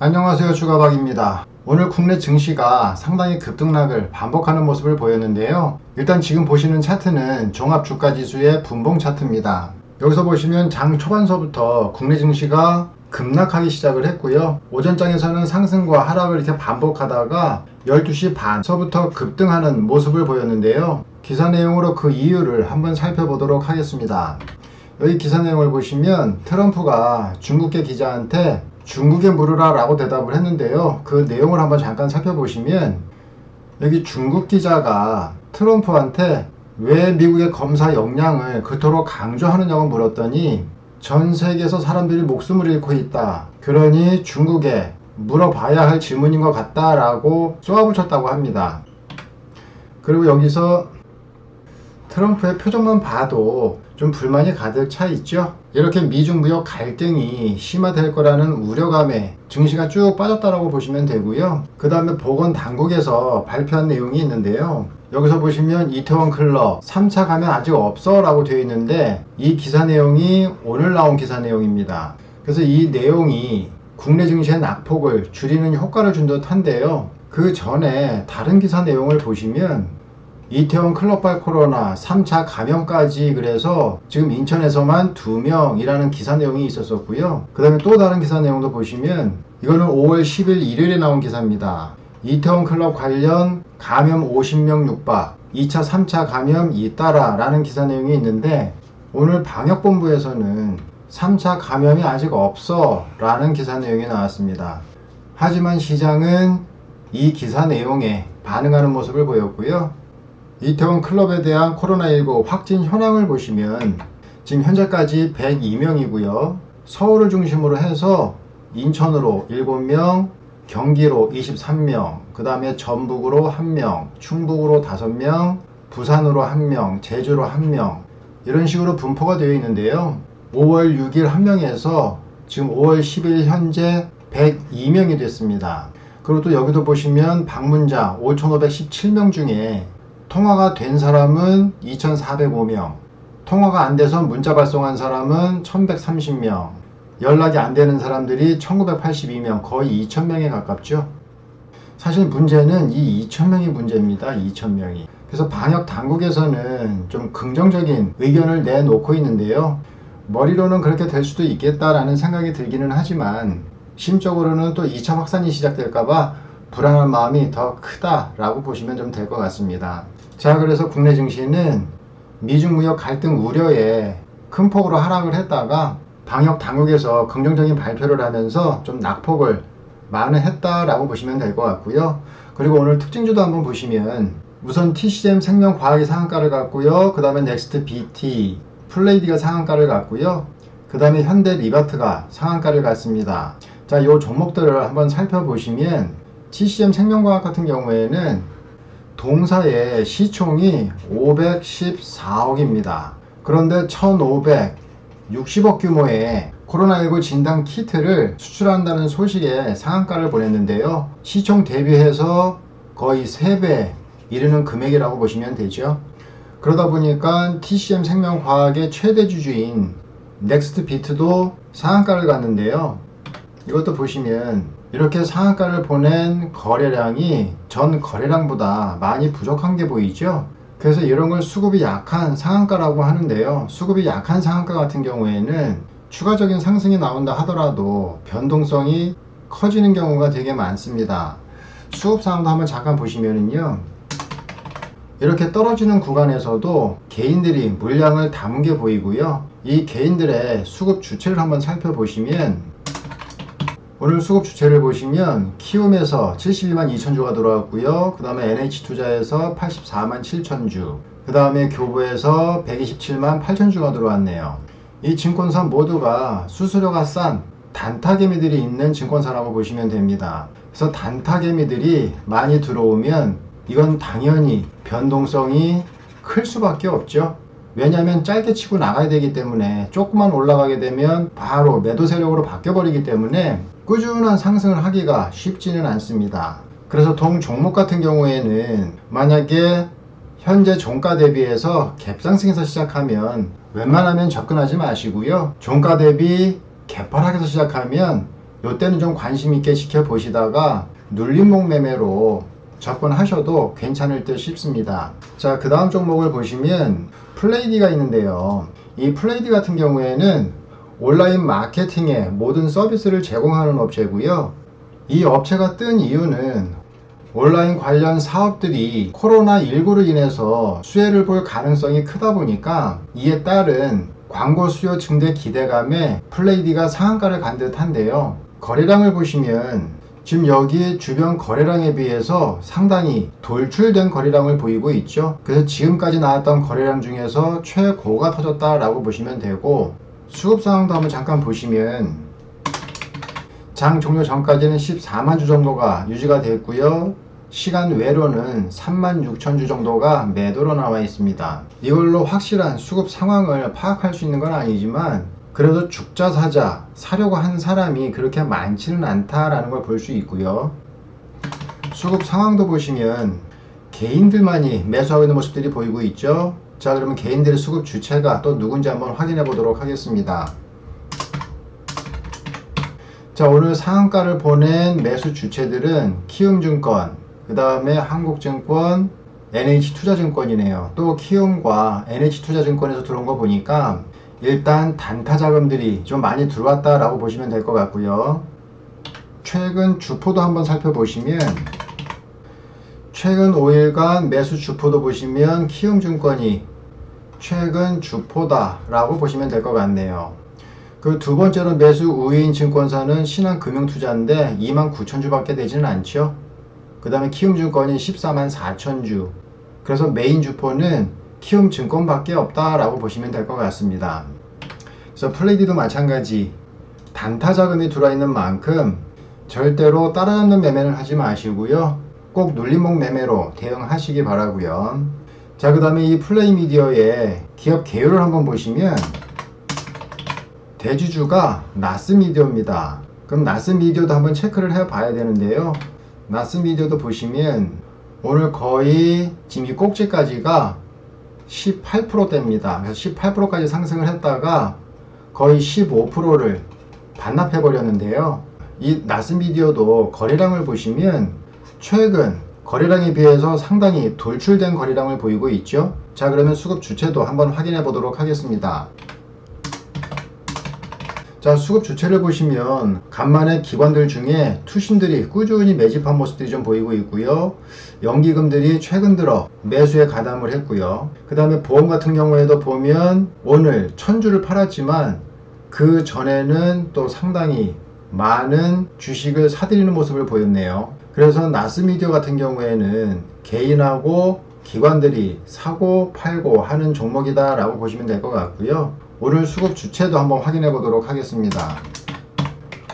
안녕하세요, 주가박입니다. 오늘 국내 증시가 상당히 급등락을 반복하는 모습을 보였는데요. 일단 지금 보시는 차트는 종합주가지수의 분봉 차트입니다. 여기서 보시면 장 초반서부터 국내 증시가 급락하기 시작을 했고요. 오전장에서는 상승과 하락을 이렇게 반복하다가 12시 반서부터 급등하는 모습을 보였는데요. 기사 내용으로 그 이유를 한번 살펴보도록 하겠습니다. 여기 기사 내용을 보시면 트럼프가 중국계 기자한테 중국에 물으라 라고 대답을 했는데요. 그 내용을 한번 잠깐 살펴보시면 여기 중국 기자가 트럼프한테 왜 미국의 검사 역량을 그토록 강조하느냐고 물었더니 전 세계에서 사람들이 목숨을 잃고 있다. 그러니 중국에 물어봐야 할 질문인 것 같다 라고 쏘아붙였다고 합니다. 그리고 여기서 트럼프의 표정만 봐도 좀 불만이 가득 차 있죠. 이렇게 미중 무역 갈등이 심화될 거라는 우려감에 증시가 쭉 빠졌다라고 보시면 되고요. 그 다음에 보건당국에서 발표한 내용이 있는데요. 여기서 보시면 이태원 클럽 3차 감염 아직 없어 라고 되어 있는데 이 기사 내용이 오늘 나온 기사 내용입니다. 그래서 이 내용이 국내 증시의 낙폭을 줄이는 효과를 준 듯한데요. 그 전에 다른 기사 내용을 보시면 이태원 클럽발 코로나 3차 감염까지 그래서 지금 인천에서만 2명이라는 기사 내용이 있었었고요. 그 다음에 또 다른 기사 내용도 보시면 이거는 5월 10일 일요일에 나온 기사입니다. 이태원 클럽 관련 감염 50명 육박 2차 3차 감염 잇따라 라는 기사 내용이 있는데 오늘 방역본부에서는 3차 감염이 아직 없어 라는 기사 내용이 나왔습니다. 하지만 시장은 이 기사 내용에 반응하는 모습을 보였고요. 이태원 클럽에 대한 코로나19 확진 현황을 보시면 지금 현재까지 102명이고요. 서울을 중심으로 해서 인천으로 7명, 경기로 23명, 그 다음에 전북으로 1명, 충북으로 5명, 부산으로 1명, 제주로 1명 이런 식으로 분포가 되어 있는데요. 5월 6일 1명에서 지금 5월 10일 현재 102명이 됐습니다. 그리고 또 여기도 보시면 방문자 5,517명 중에 통화가 된 사람은 2,405명, 통화가 안 돼서 문자 발송한 사람은 1,130명, 연락이 안 되는 사람들이 1,982명, 거의 2,000명에 가깝죠. 사실 문제는 이 2,000명이 문제입니다. 2,000명이. 그래서 방역 당국에서는 좀 긍정적인 의견을 내놓고 있는데요. 머리로는 그렇게 될 수도 있겠다라는 생각이 들기는 하지만 심적으로는 또 2차 확산이 시작될까봐 불안한 마음이 더 크다라고 보시면 좀 될 것 같습니다. 자, 그래서 국내 증시는 미중 무역 갈등 우려에 큰 폭으로 하락을 했다가 방역 당국에서 긍정적인 발표를 하면서 좀 낙폭을 만회했다라고 보시면 될 것 같고요. 그리고 오늘 특징주도 한번 보시면 우선 TCM 생명과학이 상한가를 갔고요. 그 다음에 넥스트 BT, 플레이디가 상한가를 갔고요. 그 다음에 현대 리바트가 상한가를 갔습니다. 자, 이 종목들을 한번 살펴보시면 TCM 생명과학 같은 경우에는 동사의 시총이 514억입니다. 그런데 1560억 규모의 코로나19 진단 키트를 수출한다는 소식에 상한가를 보냈는데요. 시총 대비해서 거의 3배 이르는 금액이라고 보시면 되죠. 그러다 보니까 TCM 생명과학의 최대 주주인 넥스트 비트도 상한가를 갔는데요. 이것도 보시면 이렇게 상한가를 보낸 거래량이 전 거래량보다 많이 부족한 게 보이죠. 그래서 이런 걸 수급이 약한 상한가라고 하는데요. 수급이 약한 상한가 같은 경우에는 추가적인 상승이 나온다 하더라도 변동성이 커지는 경우가 되게 많습니다. 수급 상황도 한번 잠깐 보시면은요. 이렇게 떨어지는 구간에서도 개인들이 물량을 담은 게 보이고요. 이 개인들의 수급 주체를 한번 살펴보시면 오늘 수급 주체를 보시면 키움에서 72만 2천주가 들어왔고요. 그 다음에 NH투자에서 84만 7천주, 그 다음에 교보에서 127만 8천주가 들어왔네요. 이 증권사 모두가 수수료가 싼 단타개미들이 있는 증권사라고 보시면 됩니다. 그래서 단타개미들이 많이 들어오면 이건 당연히 변동성이 클 수밖에 없죠. 왜냐하면 짧게 치고 나가야 되기 때문에 조금만 올라가게 되면 바로 매도 세력으로 바뀌어 버리기 때문에 꾸준한 상승을 하기가 쉽지는 않습니다. 그래서 동 종목 같은 경우에는 만약에 현재 종가 대비해서 갭상승에서 시작하면 웬만하면 접근하지 마시고요. 종가 대비 개파락에서 시작하면 이때는 좀 관심 있게 지켜보시다가 눌림목 매매로 접근하셔도 괜찮을 듯 싶습니다. 자, 그 다음 종목을 보시면 플레이디가 있는데요. 이 플레이디 같은 경우에는 온라인 마케팅의 모든 서비스를 제공하는 업체고요. 이 업체가 뜬 이유는 온라인 관련 사업들이 코로나19로 인해서 수혜를 볼 가능성이 크다 보니까 이에 따른 광고 수요 증대 기대감에 플레이디가 상한가를 간 듯한데요. 거래량을 보시면 지금 여기 주변 거래량에 비해서 상당히 돌출된 거래량을 보이고 있죠. 그래서 지금까지 나왔던 거래량 중에서 최고가 터졌다라고 보시면 되고, 수급 상황도 한번 잠깐 보시면 장 종료 전까지는 14만 주 정도가 유지가 됐고요. 시간 외로는 36,000주 정도가 매도로 나와 있습니다. 이걸로 확실한 수급 상황을 파악할 수 있는 건 아니지만 그래도 죽자 사자 사려고 한 사람이 그렇게 많지는 않다라는 걸 볼 수 있고요. 수급 상황도 보시면 개인들만이 매수하고 있는 모습들이 보이고 있죠. 자, 그러면 개인들의 수급 주체가 또 누군지 한번 확인해 보도록 하겠습니다. 자, 오늘 상한가를 보낸 매수 주체들은 키움증권, 그 다음에 한국증권, NH투자증권이네요. 또 키움과 NH투자증권에서 들어온 거 보니까 일단 단타 자금들이 좀 많이 들어왔다라고 보시면 될 것 같고요. 최근 주포도 한번 살펴보시면 최근 5일간 매수 주포도 보시면 키움증권이 최근 주포다라고 보시면 될 것 같네요. 그 두 번째로 매수 우위인 증권사는 신한금융투자인데 29,000주 밖에 되지는 않죠. 그 다음에 키움증권이 144,000주. 그래서 메인 주포는 키움증권밖에 없다라고 보시면 될 것 같습니다. 그래서 플레이디도 마찬가지 단타 자금이 들어와 있는 만큼 절대로 따라잡는 매매는 하지 마시고요. 꼭 눌림목 매매로 대응하시기 바라고요. 자, 그 다음에 이 플레이미디어의 기업 개요를 한번 보시면 대주주가 나스미디어입니다. 그럼 나스미디어도 한번 체크를 해 봐야 되는데요. 나스미디어도 보시면 오늘 거의 지금 이 꼭지까지가 18%대입니다. 그래서 18%까지 상승을 했다가 거의 15%를 반납해 버렸는데요. 이 나스미디어도 거래량을 보시면 최근 거래량에 비해서 상당히 돌출된 거래량을 보이고 있죠. 자, 그러면 수급 주체도 한번 확인해 보도록 하겠습니다. 자, 수급 주체를 보시면 간만에 기관들 중에 투신들이 꾸준히 매집한 모습들이 좀 보이고 있고요. 연기금들이 최근 들어 매수에 가담을 했고요. 그 다음에 보험 같은 경우에도 보면 오늘 1000주를 팔았지만 그 전에는 또 상당히 많은 주식을 사들이는 모습을 보였네요. 그래서 나스미디어 같은 경우에는 개인하고 기관들이 사고 팔고 하는 종목이다 라고 보시면 될 것 같고요. 오늘 수급 주체도 한번 확인해 보도록 하겠습니다.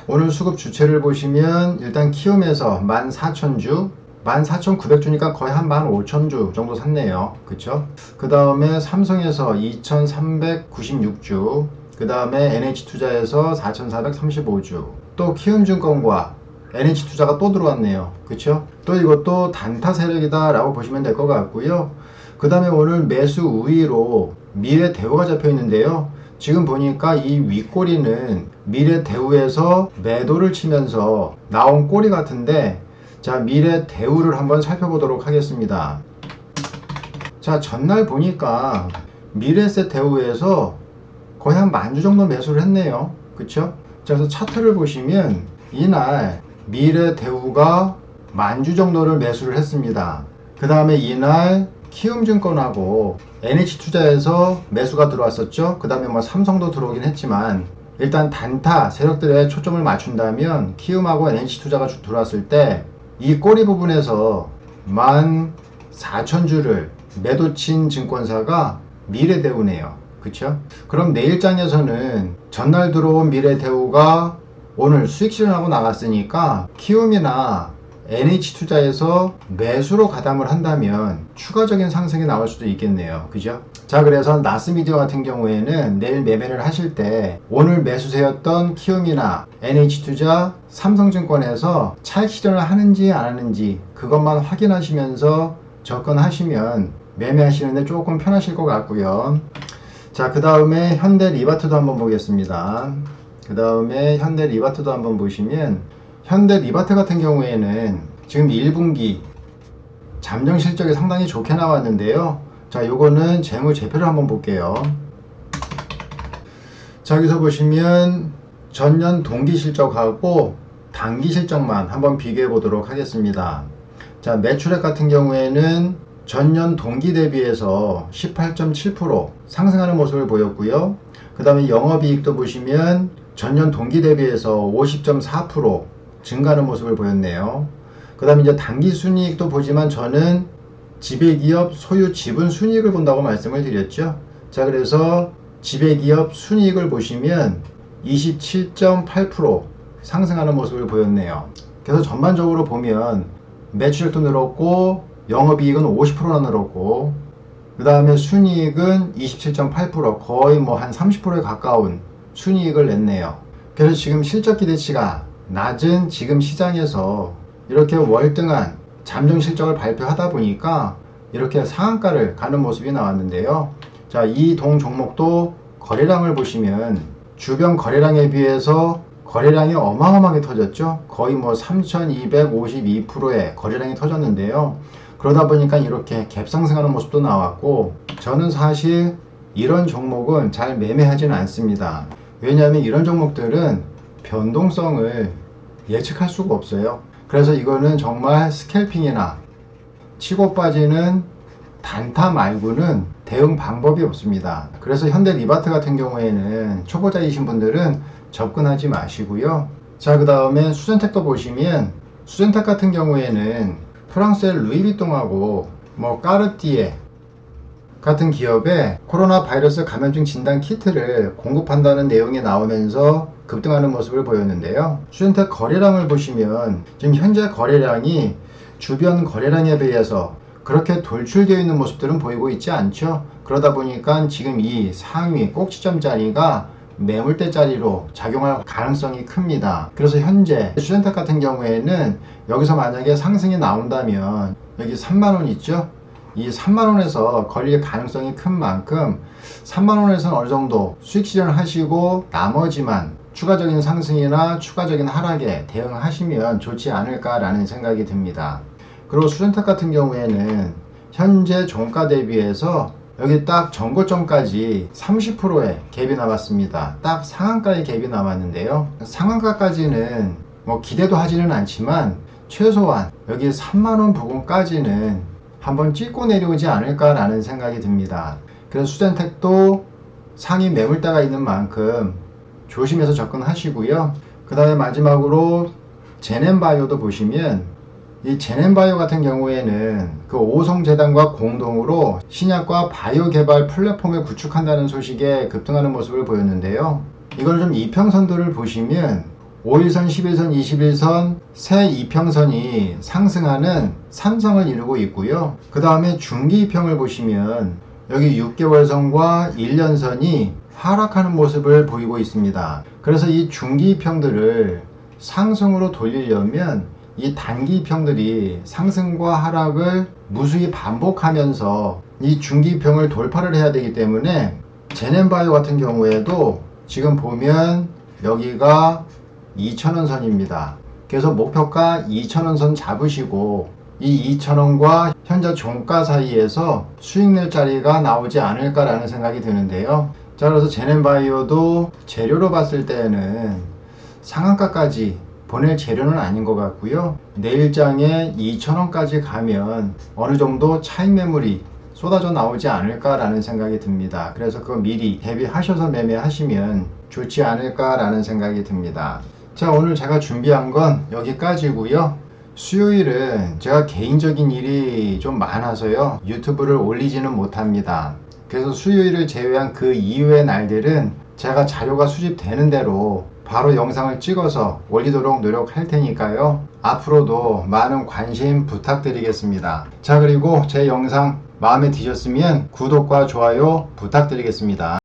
오늘 수급 주체를 보시면 일단 키움에서 14,000주, 14,900주니까 거의 한 15,000주 정도 샀네요. 그쵸? 그 다음에 삼성에서 2,396주, 그 다음에 NH투자에서 4,435주, 또 키움증권과 NH투자가 또 들어왔네요. 그쵸? 또 이것도 단타 세력이다 라고 보시면 될 것 같고요. 그 다음에 오늘 매수 우위로 미래대우가 잡혀 있는데요. 지금 보니까 이 윗꼬리는 미래대우에서 매도를 치면서 나온 꼬리 같은데, 자, 미래대우를 한번 살펴보도록 하겠습니다. 자, 전날 보니까 미래세대우에서 거의 한 10,000주 정도 매수를 했네요. 그쵸? 자, 그래서 차트를 보시면 이날 미래대우가 10,000주 정도를 매수를 했습니다. 그 다음에 이날 키움증권하고 NH투자에서 매수가 들어왔었죠. 그 다음에 뭐 삼성도 들어오긴 했지만 일단 단타 세력들에 초점을 맞춘다면 키움하고 NH투자가 들어왔을 때 이 꼬리 부분에서 14,000주를 매도친 증권사가 미래대우네요. 그쵸? 그럼 내일장에서는 전날 들어온 미래대우가 오늘 수익 실현하고 나갔으니까 키움이나 NH투자에서 매수로 가담을 한다면 추가적인 상승이 나올 수도 있겠네요. 그죠? 자, 그래서 나스미디어 같은 경우에는 내일 매매를 하실 때 오늘 매수세였던 키움이나 NH투자, 삼성증권에서 차익 실현을 하는지 안 하는지 그것만 확인하시면서 접근하시면 매매하시는데 조금 편하실 것 같고요. 자, 그 다음에 현대리바트도 한번 보겠습니다. 그 다음에 현대 리바트도 한번 보시면 현대 리바트 같은 경우에는 지금 1분기 잠정 실적이 상당히 좋게 나왔는데요. 자, 요거는 재무제표를 한번 볼게요. 자, 여기서 보시면 전년 동기 실적하고 단기 실적만 한번 비교해 보도록 하겠습니다. 자, 매출액 같은 경우에는 전년 동기 대비해서 18.7% 상승하는 모습을 보였고요. 그 다음에 영업이익도 보시면 전년 동기 대비해서 50.4% 증가하는 모습을 보였네요. 그 다음에 이제 단기 순이익도 보지만 저는 지배기업 소유 지분 순이익을 본다고 말씀을 드렸죠. 자, 그래서 지배기업 순이익을 보시면 27.8% 상승하는 모습을 보였네요. 그래서 전반적으로 보면 매출액도 늘었고 영업이익은 50%나 늘었고 그 다음에 순이익은 27.8% 거의 뭐 한 30%에 가까운 순이익을 냈네요. 그래서 지금 실적 기대치가 낮은 지금 시장에서 이렇게 월등한 잠정 실적을 발표하다 보니까 이렇게 상한가를 가는 모습이 나왔는데요. 자, 이 동 종목도 거래량을 보시면 주변 거래량에 비해서 거래량이 어마어마하게 터졌죠. 거의 뭐 3252%의 거래량이 터졌는데요. 그러다 보니까 이렇게 갭상승하는 모습도 나왔고, 저는 사실 이런 종목은 잘 매매하지는 않습니다. 왜냐하면 이런 종목들은 변동성을 예측할 수가 없어요. 그래서 이거는 정말 스캘핑이나 치고 빠지는 단타 말고는 대응 방법이 없습니다. 그래서 현대 리바트 같은 경우에는 초보자이신 분들은 접근하지 마시고요. 자, 그 다음에 수젠텍도 보시면 수젠텍 같은 경우에는 프랑스의 루이비통하고 뭐 까르띠에 같은 기업에 코로나 바이러스 감염증 진단 키트를 공급한다는 내용이 나오면서 급등하는 모습을 보였는데요. 수젠텍 거래량을 보시면 지금 현재 거래량이 주변 거래량에 비해서 그렇게 돌출되어 있는 모습들은 보이고 있지 않죠. 그러다 보니까 지금 이 상위 꼭지점 자리가 매물대 자리로 작용할 가능성이 큽니다. 그래서 현재 수젠텍 같은 경우에는 여기서 만약에 상승이 나온다면 여기 3만원 있죠. 이 3만원에서 걸릴 가능성이 큰 만큼 3만원에서는 어느 정도 수익 실현을 하시고 나머지만 추가적인 상승이나 추가적인 하락에 대응하시면 좋지 않을까라는 생각이 듭니다. 그리고 수젠텍 같은 경우에는 현재 종가 대비해서 여기 딱 전고점까지 30%의 갭이 남았습니다. 딱 상한가의 갭이 남았는데요. 상한가까지는 뭐 기대도 하지는 않지만 최소한 여기 3만원 부근까지는 한번 찍고 내려오지 않을까라는 생각이 듭니다. 그래서 수젠텍도 상위 매물대가 있는 만큼 조심해서 접근하시고요. 그 다음에 마지막으로 제넨바이오도 보시면 이 제넨바이오 같은 경우에는 그 오성재단과 공동으로 신약과 바이오 개발 플랫폼을 구축한다는 소식에 급등하는 모습을 보였는데요. 이걸 좀 이평선들을 보시면 5일선, 11선, 21선 세 이평선이 상승하는 삼성을 이루고 있고요. 그 다음에 중기 이평을 보시면 여기 6개월선과 1년선이 하락하는 모습을 보이고 있습니다. 그래서 이 중기 이평들을 상승으로 돌리려면 이 단기 이평들이 상승과 하락을 무수히 반복하면서 이 중기 이평을 돌파를 해야 되기 때문에 제넨바이오 같은 경우에도 지금 보면 여기가 2,000원 선입니다. 그래서 목표가 2,000원 선 잡으시고 이 2,000원과 현재 종가 사이에서 수익 낼 자리가 나오지 않을까라는 생각이 드는데요. 자, 그래서 제넨바이오도 재료로 봤을 때는 상한가까지 보낼 재료는 아닌 것 같고요. 내일장에 2,000원까지 가면 어느 정도 차익 매물이 쏟아져 나오지 않을까라는 생각이 듭니다. 그래서 그거 미리 대비하셔서 매매하시면 좋지 않을까라는 생각이 듭니다. 자, 오늘 제가 준비한 건 여기까지고요. 수요일은 제가 개인적인 일이 좀 많아서요. 유튜브를 올리지는 못합니다. 그래서 수요일을 제외한 그 이후의 날들은 제가 자료가 수집되는 대로 바로 영상을 찍어서 올리도록 노력할 테니까요. 앞으로도 많은 관심 부탁드리겠습니다. 자, 그리고 제 영상 마음에 드셨으면 구독과 좋아요 부탁드리겠습니다.